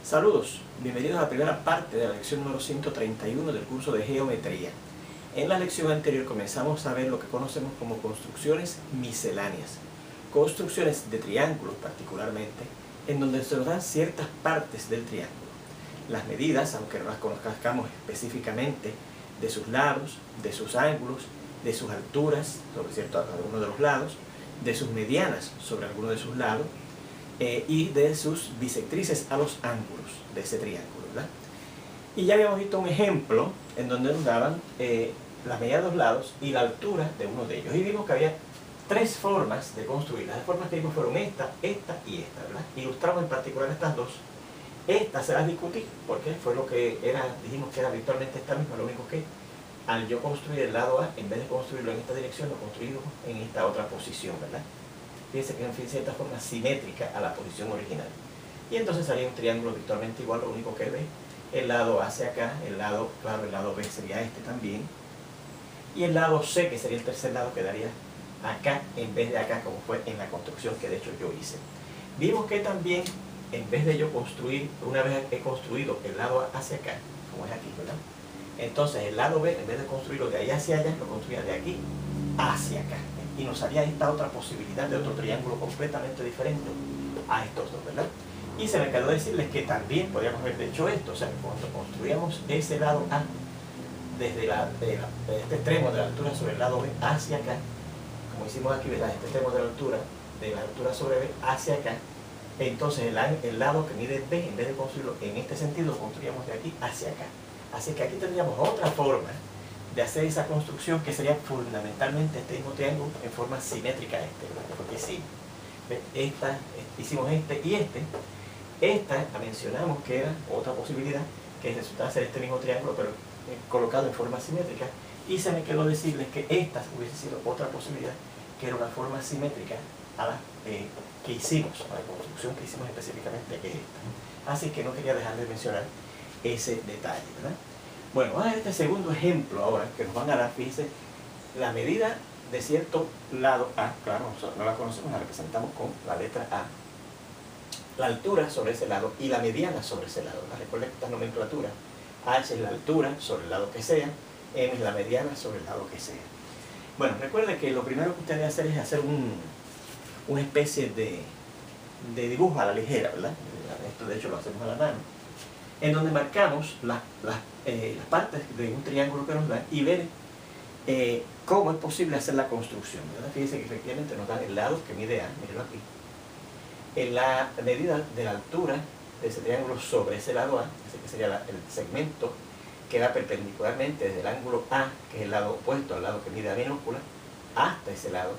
Saludos, bienvenidos a la primera parte de la lección número 131 del curso de Geometría. En la lección anterior comenzamos a ver lo que conocemos como construcciones misceláneas, construcciones de triángulos particularmente, en donde se nos dan ciertas partes del triángulo. Las medidas, aunque no las conozcamos específicamente, de sus lados, de sus ángulos, de sus alturas sobre alguno de los lados, de sus medianas sobre alguno de sus lados, y de sus bisectrices a los ángulos de ese triángulo, ¿verdad? Y ya habíamos visto un ejemplo en donde nos daban las medidas de los lados y la altura de uno de ellos. Y vimos que había tres formas de construir. Las formas que vimos fueron esta y esta, ¿verdad? Ilustramos en particular estas dos. Estas se las discutí porque fue lo que era, dijimos que era virtualmente esta misma, lo único que al yo construir el lado A, en vez de construirlo en esta dirección, lo construimos en esta otra posición, ¿verdad? Fíjense que en cierta forma simétrica a la posición original. Y entonces salía un triángulo virtualmente igual, lo único que ve, el lado A hacia acá, el lado B sería este también, y el lado C, que sería el tercer lado, quedaría acá en vez de acá, como fue en la construcción que de hecho yo hice. Vimos que también, en vez de yo construir, una vez he construido el lado A hacia acá, como es aquí, ¿verdad? Entonces el lado B, en vez de construirlo de allá hacia allá, lo construía de aquí hacia acá. Y nos salía esta otra posibilidad de otro triángulo completamente diferente a estos dos, ¿verdad? Y se me quedó decirles que también podríamos haber hecho esto, o sea, cuando construíamos ese lado A desde este extremo de la altura sobre el lado B hacia acá, como hicimos aquí, ¿verdad? Este extremo de la altura sobre B hacia acá, entonces el lado que mide B, en vez de construirlo en este sentido, lo construíamos de aquí hacia acá. Así que aquí tendríamos otra forma de hacer esa construcción que sería fundamentalmente este mismo triángulo en forma simétrica a este, ¿verdad? Porque sí, hicimos este y este. Esta la mencionamos que era otra posibilidad que resultaba ser este mismo triángulo pero colocado en forma simétrica, y se me quedó decirles que esta hubiese sido otra posibilidad que era una forma simétrica a la que hicimos, a la construcción que hicimos específicamente, que es esta. Así que no quería dejar de mencionar ese detalle, ¿verdad? Bueno, vamos a ver este segundo ejemplo ahora, que nos van a dar, fíjense, la medida de cierto lado A, claro, no la conocemos, la representamos con la letra A, la altura sobre ese lado y la mediana sobre ese lado. Recuerden esta nomenclatura: H es la altura sobre el lado que sea, M es la mediana sobre el lado que sea. Bueno, recuerden que lo primero que usted debe hacer es hacer una especie de dibujo a la ligera, ¿verdad? Esto de hecho lo hacemos a la mano, en donde marcamos las partes de un triángulo que nos dan y ver cómo es posible hacer la construcción, ¿verdad? Fíjense que efectivamente nos dan el lado que mide A, mírenlo aquí, en la medida de la altura de ese triángulo sobre ese lado A, ese que sería el segmento que va perpendicularmente desde el ángulo A, que es el lado opuesto al lado que mide A minúscula, hasta ese lado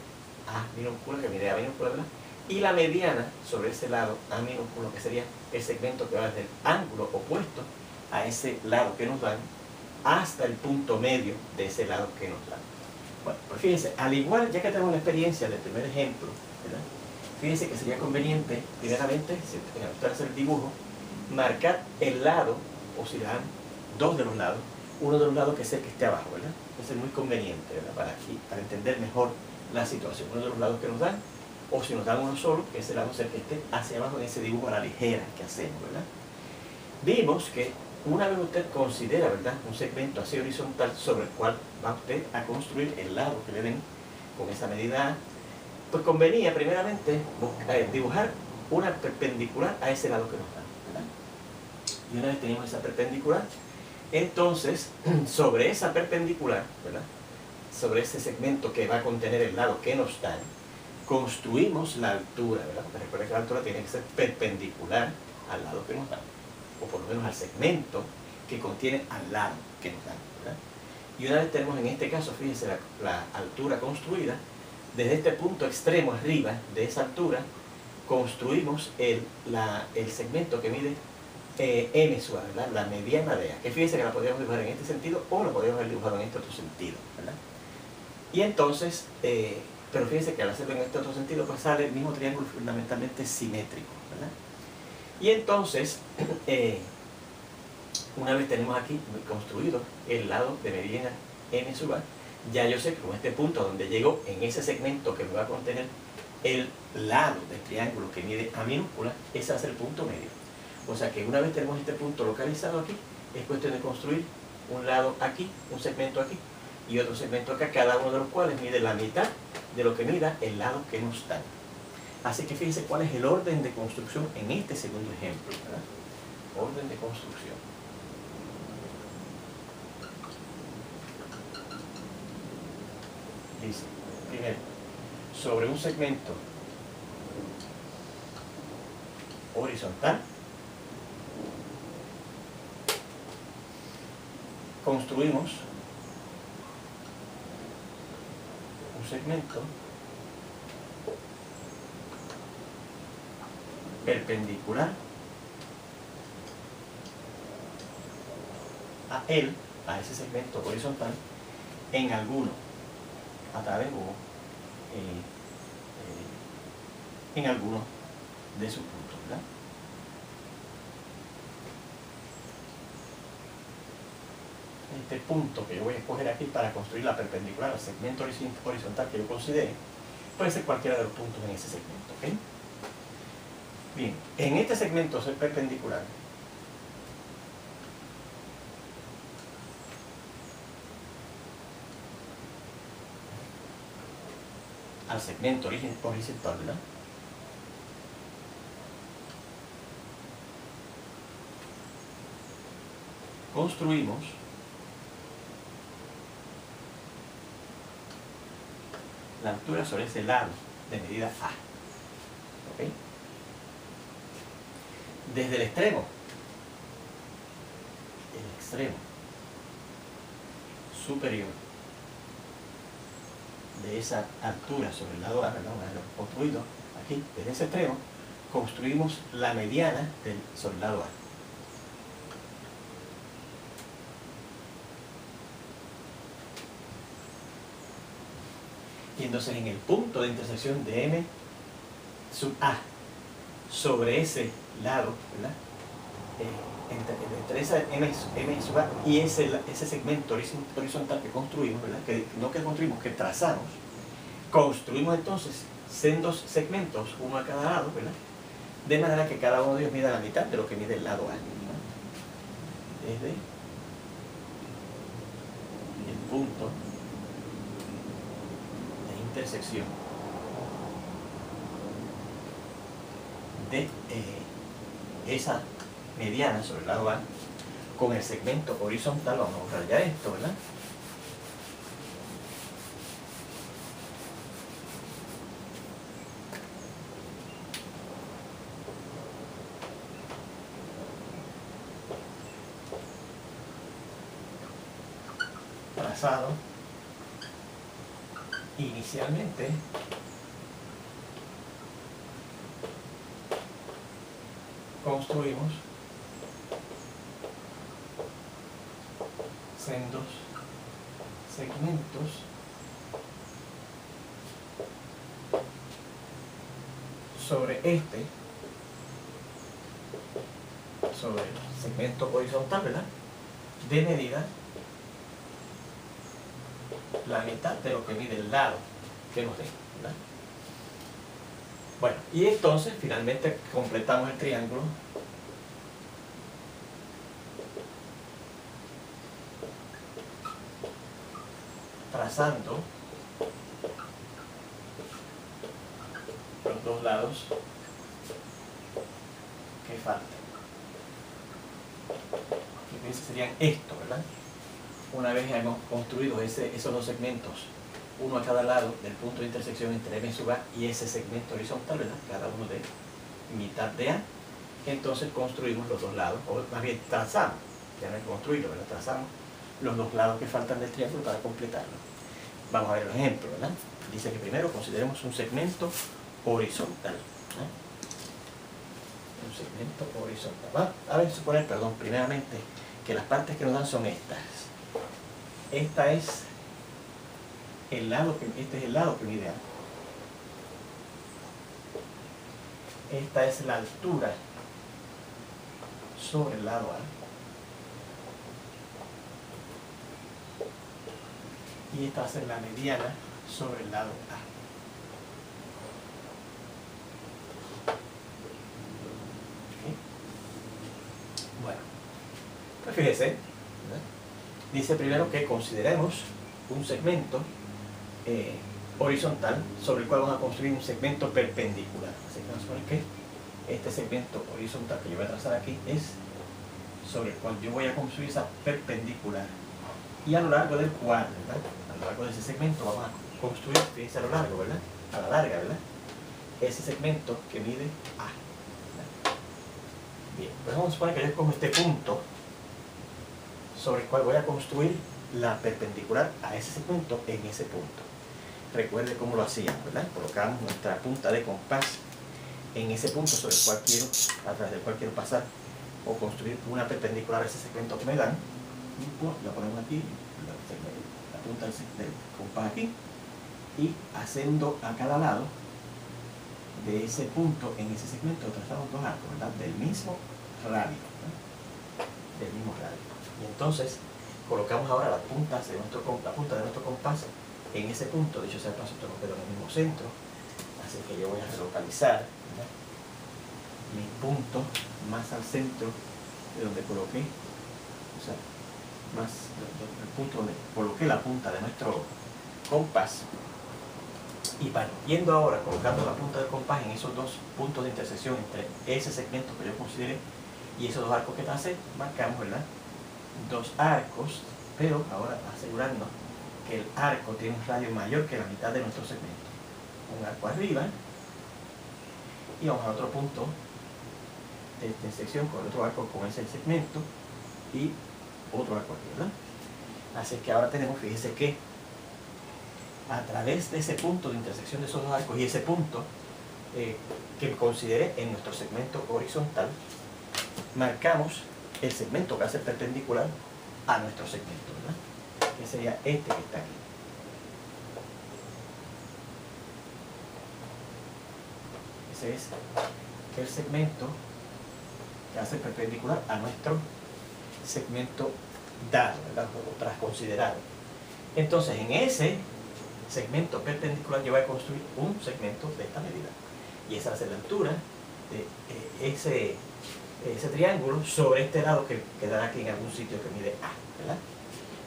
A minúscula que mide A minúscula, ¿verdad? Y la mediana sobre ese lado A minúsculo, que sería el segmento que va desde el ángulo opuesto a ese lado que nos dan hasta el punto medio de ese lado que nos dan. Bueno, pues fíjense, al igual, ya que tenemos la experiencia del primer ejemplo, ¿verdad? Fíjense que sería conveniente, primeramente, si usted hacer el dibujo, marcar el lado, o si dan dos de los lados, uno de los lados que es el que esté abajo, ¿verdad? Eso es muy conveniente, ¿verdad? Para entender mejor la situación. Uno de los lados que nos dan, o si nos dan uno solo, que ese lado es el que esté hacia abajo en ese dibujo a la ligera que hacemos, ¿verdad? Vimos que una vez usted considera, ¿verdad?, un segmento así horizontal sobre el cual va usted a construir el lado que le den con esa medida, pues convenía primeramente dibujar una perpendicular a ese lado que nos dan, ¿verdad? Y una vez tenemos esa perpendicular, entonces sobre esa perpendicular, ¿verdad?, sobre ese segmento que va a contener el lado que nos dan, construimos la altura, ¿verdad? Porque recuerden que la altura tiene que ser perpendicular al lado que nos dan, o por lo menos al segmento que contiene al lado que nos dan, ¿verdad? Y una vez tenemos en este caso, fíjense, la altura construida, desde este punto extremo arriba de esa altura, construimos el segmento que mide M sub A, ¿verdad? La mediana de A, que fíjense que la podríamos dibujar en este sentido o lo podríamos haber dibujado en este otro sentido, ¿verdad? Y entonces, pero fíjense que al hacerlo en este otro sentido, pues sale el mismo triángulo fundamentalmente simétrico, ¿verdad? Y entonces, una vez tenemos aquí construido el lado de mediana M sub A, ya yo sé que con este punto donde llegó en ese segmento que me va a contener el lado del triángulo que mide A minúscula, ese va a ser el punto medio. O sea que una vez tenemos este punto localizado aquí, es cuestión de construir un lado aquí, un segmento aquí y otro segmento acá, cada uno de los cuales mide la mitad de lo que mida el lado que nos dan. Así que fíjense cuál es el orden de construcción en este segundo ejemplo, ¿verdad? Orden de construcción. Dice, primero, sobre un segmento horizontal, construimos un segmento perpendicular a él, a ese segmento horizontal, en alguno, a través o en alguno de sus puntos, ¿verdad? Este punto que yo voy a escoger aquí para construir la perpendicular al segmento horizontal que yo considere, puede ser cualquiera de los puntos en ese segmento, ¿ok? Bien, en este segmento perpendicular, al segmento horizontal, ¿verdad? Construimos la altura sobre ese lado de medida A. ¿Ok? Desde el extremo superior de esa altura sobre el lado A, ¿verdad? Una vez lo construido aquí, desde ese extremo, construimos la mediana sobre el lado A. Y entonces en el punto de intersección de M sub A sobre ese lado, ¿verdad? Entre esa M sub A y ese segmento horizontal que construimos, ¿verdad? Que construimos, que trazamos, construimos entonces sendos segmentos, uno a cada lado, ¿verdad? De manera que cada uno de ellos mida la mitad de lo que mide el lado A, ¿verdad? Desde el punto de intersección de esa mediana sobre el lado A con el segmento horizontal, vamos a borrar ya esto, ¿verdad? Trazado inicialmente construimos sendos segmentos sobre el segmento horizontal, ¿verdad? De medida la mitad de lo que mide el lado que nos dé, ¿verdad? Bueno, y entonces finalmente completamos el triángulo trazando los dos lados que faltan. Que serían esto, ¿verdad? Una vez hemos construido esos dos segmentos, uno a cada lado del punto de intersección entre M sub A y ese segmento horizontal, ¿verdad? Cada uno de mitad de A, entonces construimos los dos lados, o más bien trazamos, ya no es construirlo, ¿verdad? Trazamos los dos lados que faltan del triángulo para completarlo. Vamos a ver los ejemplos, ¿verdad? Dice que primero consideremos un segmento horizontal, ¿eh? Un segmento horizontal. A ver, suponer, perdón, primeramente, que las partes que nos dan son estas. Esta es el lado este es el lado que mide A. Esta es la altura sobre el lado A. Y esta va a ser la mediana sobre el lado A. ¿Okay? Bueno, pues fíjese, ¿verdad? Dice primero que consideremos un segmento horizontal sobre el cual vamos a construir un segmento perpendicular. Así que vamos a suponer que este segmento horizontal que yo voy a trazar aquí es sobre el cual yo voy a construir esa perpendicular. Y a lo largo del cual, ¿verdad? A lo largo de ese segmento vamos a construir, fíjense a lo largo, ¿verdad? A la larga, ¿verdad? Ese segmento que mide A. ¿Verdad? Bien, pues vamos a suponer que yo escojo este punto sobre el cual voy a construir la perpendicular a ese segmento en ese punto. Recuerde cómo lo hacíamos, ¿verdad? Colocamos nuestra punta de compás en ese punto sobre el cual quiero, a través del cual quiero pasar o construir una perpendicular a ese segmento que me dan. La ponemos aquí, la punta del compás aquí, y haciendo a cada lado de ese punto en ese segmento trazamos dos arcos, ¿verdad? Del mismo radio, ¿verdad? Del mismo radio. Y entonces colocamos ahora la punta de nuestro compás en ese punto. Dicho sea paso, esto nos queda en el mismo centro, así que yo voy a relocalizar, ¿verdad?, mi punto más al centro de donde coloqué, o sea, más el punto donde coloqué la punta de nuestro compás. Y yendo ahora, colocando la punta del compás en esos dos puntos de intersección entre ese segmento que yo consideré y esos dos arcos que tracé, marcamos, ¿verdad?, dos arcos, pero ahora asegurando que el arco tiene un radio mayor que la mitad de nuestro segmento. Un arco arriba y vamos a otro punto de intersección con otro arco con ese segmento y otro arco aquí, ¿verdad? Así que ahora tenemos, fíjese que a través de ese punto de intersección de esos dos arcos y ese punto que consideré en nuestro segmento horizontal, marcamos el segmento que hace perpendicular a nuestro segmento, ¿verdad?, que sería este que está aquí. Ese es el segmento que hace perpendicular a nuestro segmento dado, ¿verdad?, o tras considerado. Entonces, en ese segmento perpendicular yo voy a construir un segmento de esta medida, y esa va a ser la altura de ese triángulo sobre este lado que quedará aquí en algún sitio que mide A, ¿verdad?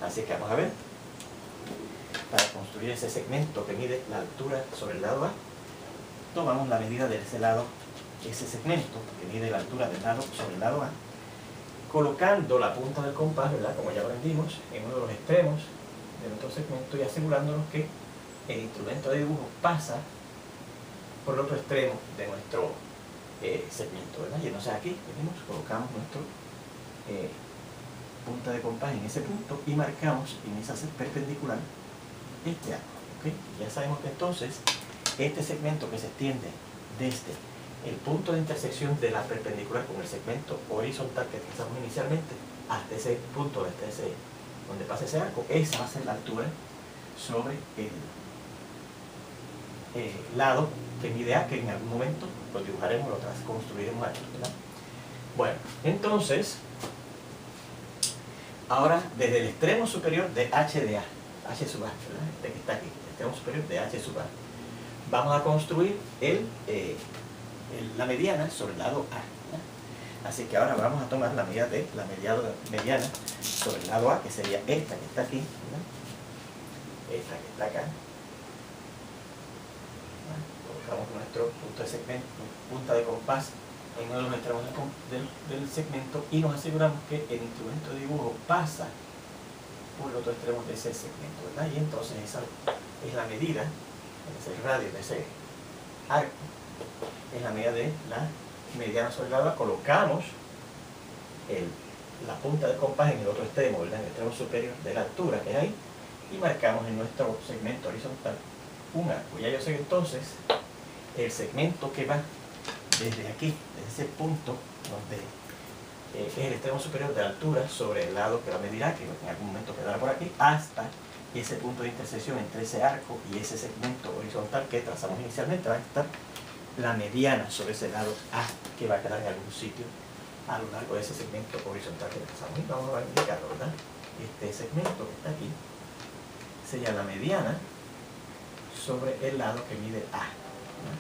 Así que vamos a ver, para construir ese segmento que mide la altura sobre el lado A, tomamos la medida de ese lado, ese segmento que mide la altura del lado sobre el lado A, colocando la punta del compás, ¿verdad?, como ya aprendimos, en uno de los extremos de nuestro segmento y asegurándonos que el instrumento de dibujo pasa por el otro extremo de nuestro segmento, ¿verdad? Y entonces aquí venimos, colocamos nuestro punta de compás en ese punto y marcamos en esa perpendicular este arco, ¿okay? Ya sabemos que entonces este segmento que se extiende desde el punto de intersección de la perpendicular con el segmento horizontal que trazamos inicialmente hasta ese punto, donde pasa ese arco, esa va a ser la altura sobre el lado que mide A, que en algún momento lo dibujaremos, lo construiremos aquí, ¿verdad? Bueno, entonces, ahora desde el extremo superior de H de A, H sub A, ¿verdad?, este que está aquí, el extremo superior de H sub A, vamos a construir la mediana sobre el lado A, ¿verdad? Así que ahora vamos a tomar la medida de la mediana sobre el lado A, que sería esta que está aquí, ¿verdad?, esta que está acá. Colocamos nuestro punto de segmento, punta de compás en uno de los extremos del segmento y nos aseguramos que el instrumento de dibujo pasa por el otro extremo de ese segmento, ¿verdad? Y entonces esa es la medida, es el radio de ese arco, es la medida de la mediana sobre el lado A. Colocamos la punta del compás en el otro extremo, ¿verdad?, en el extremo superior de la altura que hay, y marcamos en nuestro segmento horizontal un arco. Ya yo sé entonces el segmento que va desde aquí, desde ese punto donde es el extremo superior de la altura sobre el lado que la medirá, que en algún momento quedará por aquí, hasta ese punto de intersección entre ese arco y ese segmento horizontal que trazamos inicialmente, va a estar la mediana sobre ese lado A, que va a quedar en algún sitio a lo largo de ese segmento horizontal que trazamos. Y vamos a indicarlo, ¿verdad? Este segmento que está aquí sería la mediana sobre el lado que mide A, ¿verdad?,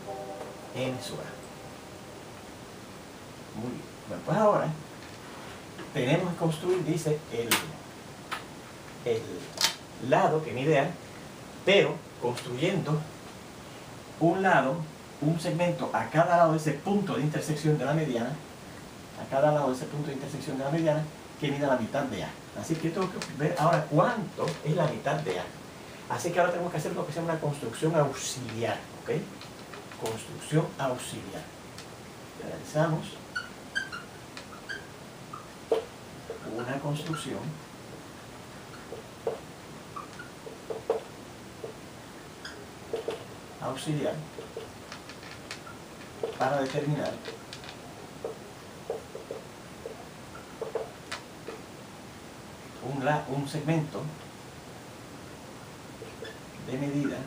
N sub A. Muy bien. Bueno, pues ahora tenemos que construir, dice, el lado que mide A, pero construyendo un segmento a cada lado de ese punto de intersección de la mediana, que mida la mitad de A. Así que tengo que ver ahora cuánto es la mitad de A. Así que ahora tenemos que hacer lo que se llama una construcción auxiliar, ¿ok? Construcción auxiliar. Realizamos una construcción auxiliar para determinar un segmento de medida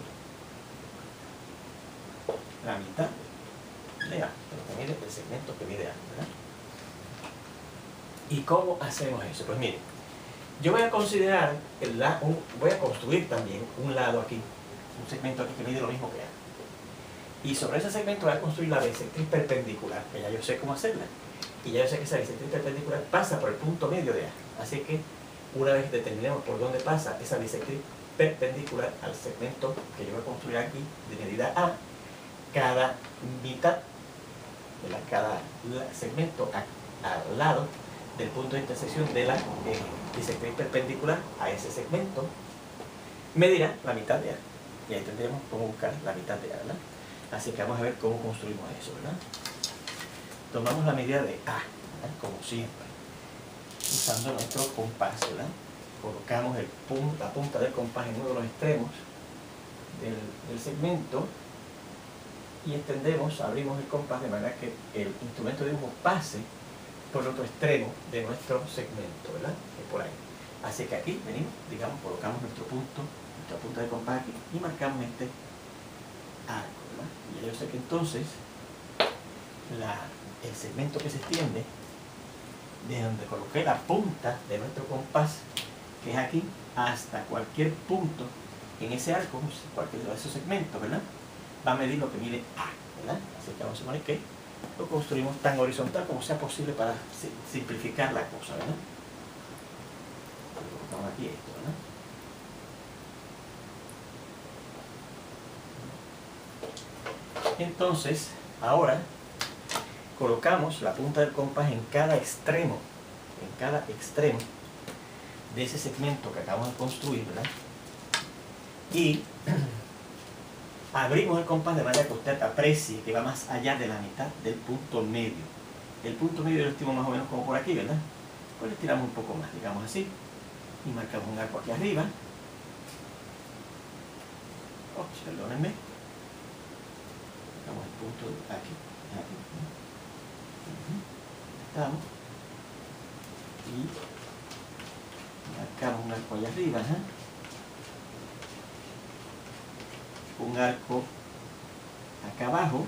la mitad de A, pero que mide el segmento que mide A, ¿verdad? ¿Y cómo hacemos eso? Pues miren, yo voy a considerar, voy a construir también un lado aquí, un segmento aquí que mide lo mismo que A. Y sobre ese segmento voy a construir la bisectriz perpendicular, que ya yo sé cómo hacerla. Y ya yo sé que esa bisectriz perpendicular pasa por el punto medio de A. Así que una vez determinemos por dónde pasa esa bisectriz perpendicular al segmento que yo voy a construir aquí de medida A, cada mitad de cada segmento al lado del punto de intersección de la bisectriz perpendicular a ese segmento medirá la mitad de A. Y ahí tendremos cómo buscar la mitad de A, ¿verdad? Así que vamos a ver cómo construimos eso, ¿verdad? Tomamos la medida de A, ¿verdad? Como siempre, usando nuestro compás, ¿verdad? Colocamos la punta del compás en uno de los extremos del segmento y extendemos, abrimos el compás de manera que el instrumento de dibujo pase por el otro extremo de nuestro segmento, ¿verdad? Que por ahí. Así que aquí venimos, digamos, colocamos nuestra punta de compás aquí y marcamos este arco, ¿verdad? Y ya yo sé que entonces el segmento que se extiende de donde coloqué la punta de nuestro compás, que es aquí, hasta cualquier punto en ese arco, cualquier de esos segmentos, ¿verdad? Va a medir lo que mide A, ¿verdad? Así que vamos a suponer que lo construimos tan horizontal como sea posible para simplificar la cosa, ¿verdad? Colocamos aquí esto, ¿verdad? Entonces, ahora colocamos la punta del compás en cada extremo de ese segmento que acabamos de construir, ¿verdad? Y abrimos el compás de manera que usted aprecie que va más allá de la mitad del punto medio. El punto medio lo estimo más o menos como por aquí, ¿verdad? Pues le tiramos un poco más, digamos así, y marcamos un arco aquí arriba. Ops, perdónenme. Marcamos el punto aquí. Estamos. Y marcamos un arco allá arriba, un arco acá abajo.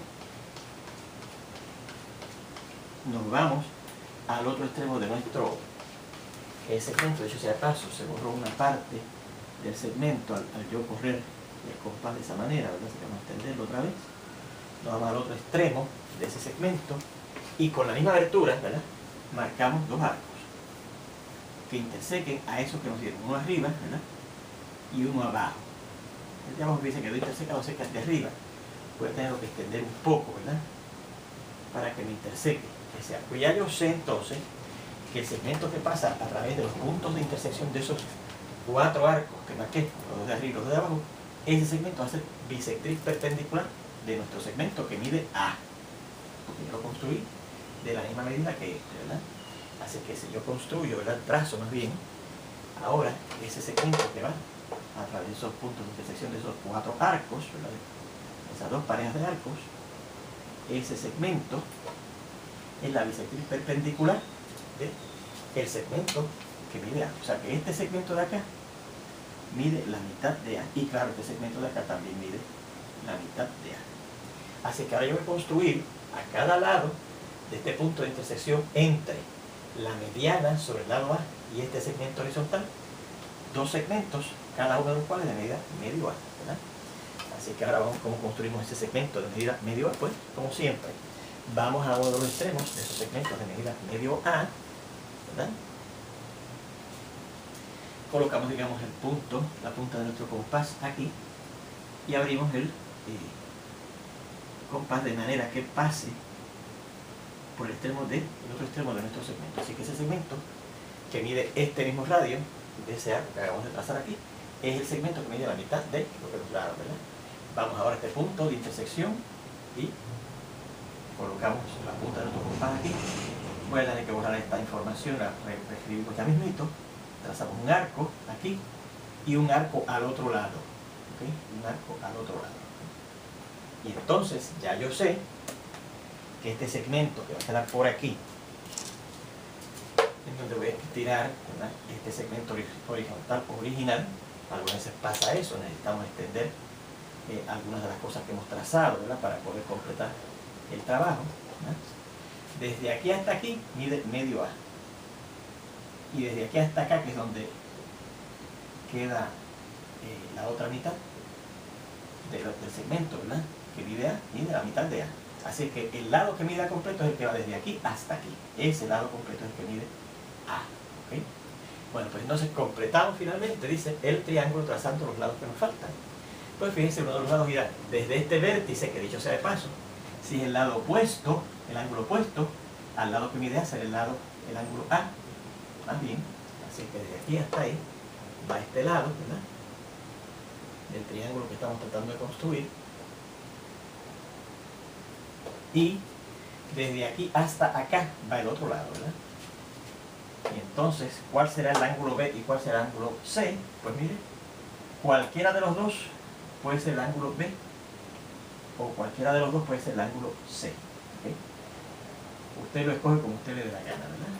Nos vamos al otro extremo de nuestro segmento. De hecho, sea paso, se borró una parte del segmento al yo correr el compás de esa manera, ¿verdad? Así que vamos a extenderlo otra vez. Nos vamos al otro extremo de ese segmento y con la misma abertura, ¿verdad? Marcamos dos arcos que intersequen a esos que nos dieron, uno arriba, ¿verdad? Y uno abajo. Ya vamos, dice que quedó intersecado cerca de arriba, voy a tener que extender un poco, ¿verdad? Para que me interseque ese arco. Y ya yo sé entonces que el segmento que pasa a través de los puntos de intersección de esos cuatro arcos que marqué, los de arriba y los de abajo, ese segmento va a ser bisectriz perpendicular de nuestro segmento que mide A, porque yo lo construí de la misma medida que este, ¿verdad? Así que si yo construyo, ¿verdad? Trazo más bien, ahora ese segmento que va a través de esos puntos de intersección de esos cuatro arcos, ¿verdad? Esas dos parejas de arcos, ese segmento es la bisectriz perpendicular del segmento que mide A. O sea que este segmento de acá mide la mitad de A. Y claro, este segmento de acá también mide la mitad de A. Así que ahora yo voy a construir a cada lado de este punto de intersección entre la mediana sobre el lado A y este segmento horizontal, dos segmentos, cada uno de los cuales de medida medio A, ¿verdad? Así que ahora vamos a cómo construimos ese segmento de medida medio A. Pues, como siempre, vamos a uno de los extremos de esos segmentos de medida medio A, ¿verdad? colocamos, digamos, el punto, la punta de nuestro compás aquí y abrimos el compás de manera que pase por el otro extremo de nuestro segmento. Así que ese segmento que mide este mismo radio de ese arco que acabamos de trazar aquí es el segmento que mide la mitad de lo que nos da, ¿verdad? Vamos ahora a este punto de intersección y colocamos la punta de nuestro compás aquí. Voy a tener que borrar esta información, la reescribimos ya mismito. Trazamos un arco aquí y un arco al otro lado. ¿Okay? Un arco al otro lado. Y entonces ya yo sé que este segmento que va a quedar por aquí, en donde voy a estirar, ¿verdad?, este segmento horizontal original, algunas veces pasa eso, necesitamos extender algunas de las cosas que hemos trazado, ¿verdad?, para poder completar el trabajo, ¿verdad? Desde aquí hasta aquí mide medio A. Y desde aquí hasta acá, que es donde queda la otra mitad del segmento, ¿verdad?, que mide A, mide la mitad de A. Así que el lado que mide A completo es el que va desde aquí hasta aquí. Ese lado completo es el que mide A. ¿Okay? Bueno, pues entonces completamos finalmente, dice, el triángulo trazando los lados que nos faltan. Pues fíjense, uno de los lados irá desde este vértice, que dicho sea de paso, si es el lado opuesto, el ángulo opuesto al lado que mide A será el ángulo A. Más bien, así que desde aquí hasta ahí va este lado, ¿verdad?, del triángulo que estamos tratando de construir. Y desde aquí hasta acá va el otro lado, ¿verdad? Y entonces, ¿cuál será el ángulo B y cuál será el ángulo C? Pues mire, cualquiera de los dos puede ser el ángulo B o cualquiera de los dos puede ser el ángulo C. ¿Okay? Usted lo escoge como usted le dé la gana, ¿verdad?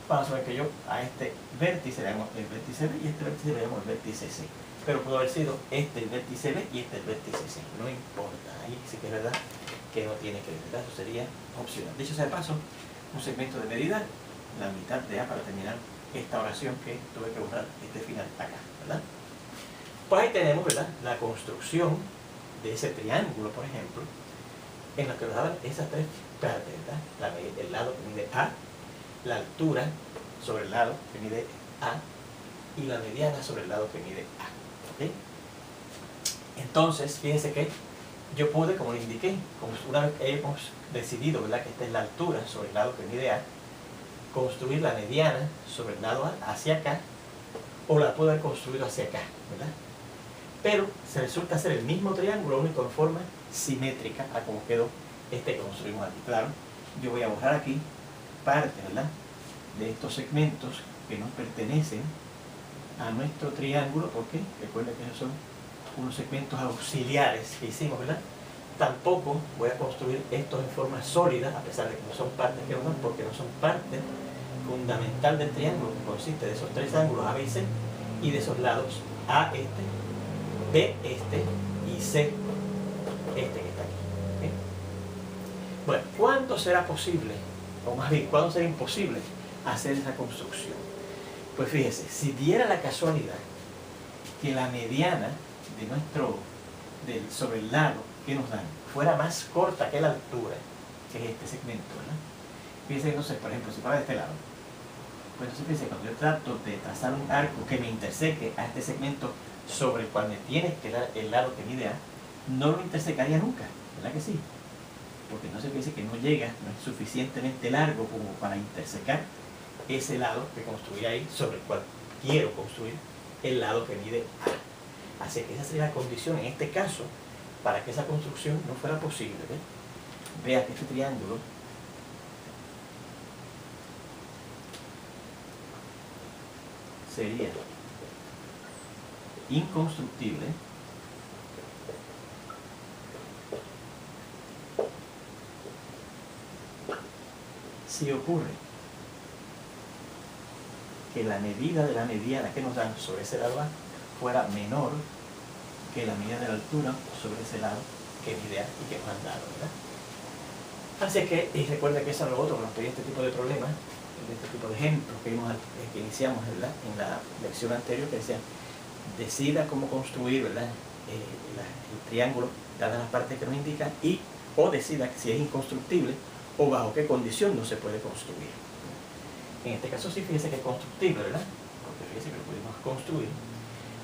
Vamos a ver que yo a este vértice le llamo el vértice B y este vértice le llamo el vértice C. Pero pudo haber sido este el vértice B y este el vértice C. No importa, ahí sí que es verdad que no tiene que ver, ¿verdad? Eso sería opcional. Dicho sea de paso, un segmento de medida, la mitad de A para terminar esta oración que tuve que borrar este final acá, ¿verdad? Pues ahí tenemos, ¿verdad?, la construcción de ese triángulo, por ejemplo, en lo que nos daban esas tres partes, ¿verdad? El lado que mide A, la altura sobre el lado que mide A y la mediana sobre el lado que mide A. ¿Okay? Entonces, fíjense que yo pude, como le indiqué, como una vez que hemos decidido, ¿verdad?, que esta es la altura sobre el lado que mide A, construir la mediana sobre el lado A hacia acá, o la puedo haber construido hacia acá, ¿verdad? Pero se resulta ser el mismo triángulo, único en forma simétrica a como quedó este que construimos aquí. Claro, yo voy a borrar aquí parte, ¿verdad?, de estos segmentos que no pertenecen a nuestro triángulo, porque recuerden que esos son unos segmentos auxiliares que hicimos, ¿verdad? Tampoco voy a construir estos en forma sólida, a pesar de que no son partes que nos dan, porque no son parte fundamental del triángulo, que consiste de esos tres ángulos A, B y C, y de esos lados A este, B este y C este que está aquí. ¿Okay? Bueno, ¿cuándo será posible, o más bien, cuándo será imposible hacer esa construcción? Pues fíjese, si diera la casualidad que la mediana de sobre el lado que nos dan fuera más corta que la altura, que es este segmento, ¿verdad? Fíjense, entonces, por ejemplo, si fuera de este lado, pues entonces fíjense, cuando yo trato de trazar un arco que me interseque a este segmento sobre el cual me tiene que dar el lado que mide A, no lo intersecaría nunca, ¿verdad que sí? Porque entonces fíjense que no llega, no es suficientemente largo como para intersecar ese lado que construí ahí, sobre el cual quiero construir el lado que mide A. Así que esa sería la condición en este caso para que esa construcción no fuera posible. Vea que este triángulo sería inconstructible si ocurre que la medida de la mediana que nos dan sobre ese lado A fuera menor que la medida de la altura sobre ese lado que mide A y que nos han dado, ¿verdad? Así que, y recuerda que eso es lo otro, cuando este tipo de problemas, este tipo de ejemplos que iniciamos, ¿verdad?, en la lección anterior, que decía, decida cómo construir, ¿verdad?, el triángulo, dadas las partes que nos indican, o decida si es inconstructible o bajo qué condición no se puede construir. En este caso sí, fíjese que es constructible, ¿verdad? porque fíjense que lo pudimos construir,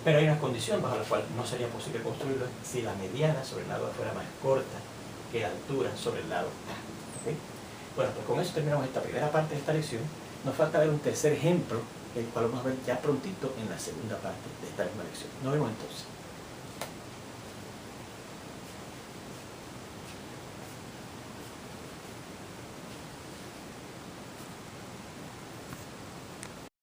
pero hay una condición bajo la cual no sería posible construirlo si la mediana sobre el lado A fuera más corta que la altura sobre el lado A. ¿Okay? Bueno, pues con eso terminamos esta primera parte de esta lección. Nos falta ver un tercer ejemplo, el cual vamos a ver ya prontito en la segunda parte de esta misma lección. Nos vemos entonces.